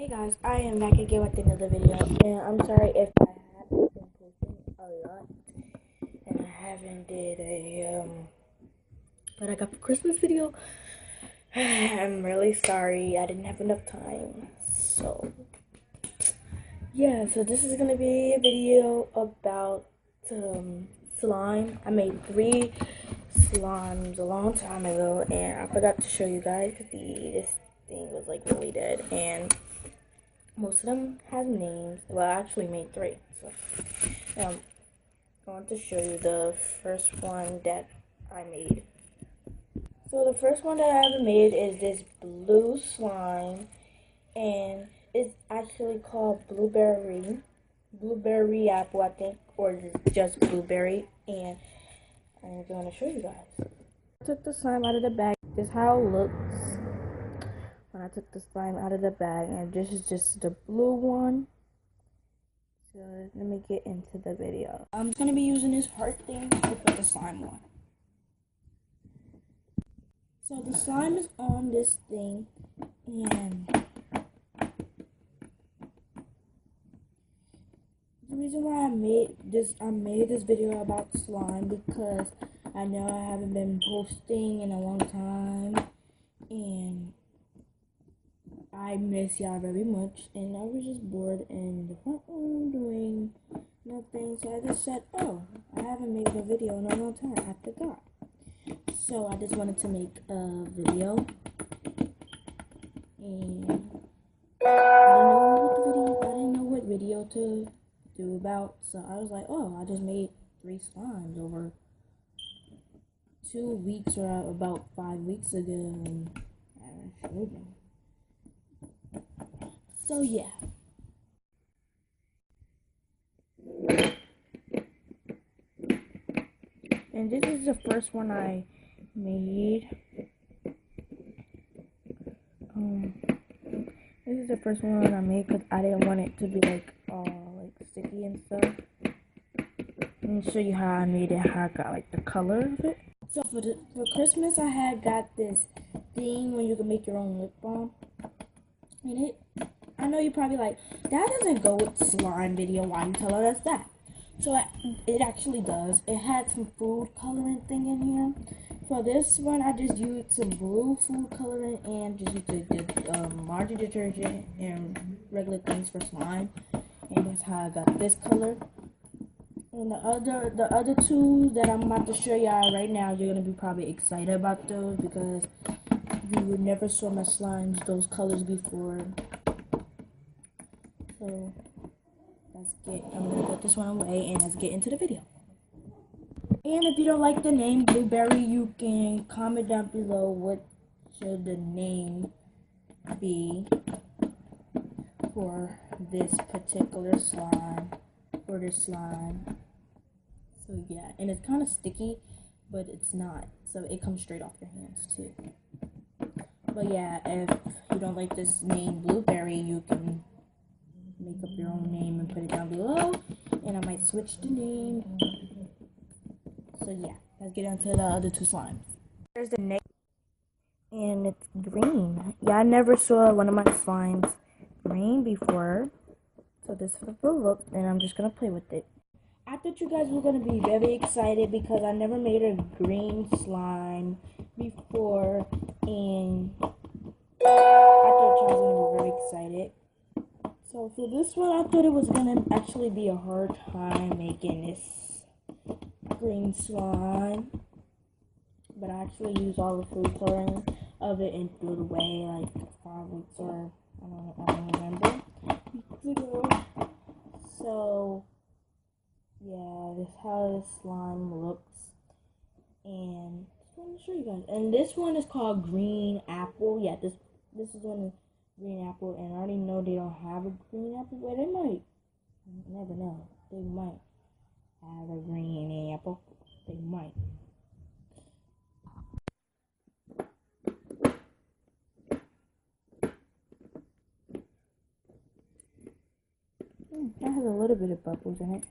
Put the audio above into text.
Hey guys, I am back again with another video, and I'm sorry if I haven't been posting a lot, and I haven't did what I got for Christmas video. I'm really sorry, I didn't have enough time, so yeah, so this is gonna be a video about slime. I made 3 slimes a long time ago, and I forgot to show you guys this thing was like really dead, and most of them have names. Well, I actually made 3. So I want to show you the first one that I made. So the first one that I ever made is this blue slime, and it's actually called blueberry apple, I think, or just blueberry. And I'm going to show you guys. I took the slime out of the bag. This is how it looks when I took the slime out of the bag, and this is just the blue one. So let me get into the video. I'm just gonna be using this heart thing to put the slime on. So the slime is on this thing, and the reason why I made this video about slime because I know I haven't been posting in a long time, and I miss y'all very much, and I was just bored in the front room doing nothing, so I just said, oh, I haven't made a video in a long time, I forgot. So I just wanted to make a video, and I didn't know what video to do about, so I was like, oh, I just made 3 slimes over 2 weeks or about 5 weeks ago, and I showed them. So yeah. And this is the first one I made. This is the first one I made because I didn't want it to be like all like sticky and stuff. Let me show you how I made it, how I got like the color of it. So for Christmas I had got this thing where you can make your own lip balm. And I know you're probably like, that doesn't go with slime video, why you tell us that? So it actually does. It had some food coloring thing in here. For this one, I just used some blue food coloring and just used the laundry detergent and regular things for slime. And that's how I got this color. And the other 2 that I'm about to show y'all right now, you're gonna be probably excited about those because you would never saw my slimes those colors before. So I'm gonna put this one away and let's get into the video. And if you don't like the name blueberry, you can comment down below what should the name be for this particular slime, So yeah, and it's kind of sticky, but it's not, so it comes straight off your hands too. But yeah, if you don't like this name blueberry, you can make up your own name and put it down below, and I might switch the name. So yeah, let's get into the other 2 slimes. There's the next, and it's green. Yeah, I never saw one of my slimes green before. So this is the look, and I'm just gonna play with it. I thought you guys were gonna be very excited because I never made a green slime before, and I thought you guys were gonna be very excited. So for this one, I thought it was gonna actually be a hard time making this green slime, but I actually used all the food coloring of it and threw it away like 5 weeks or I don't remember weeks ago. So yeah, this is how this slime looks, and just want to show you guys. And this one is called green apple. Yeah, this is one green apple, and I already know they don't have a green apple, but they might. You never know. They might have a green apple. They might. That has a little bit of bubbles in it.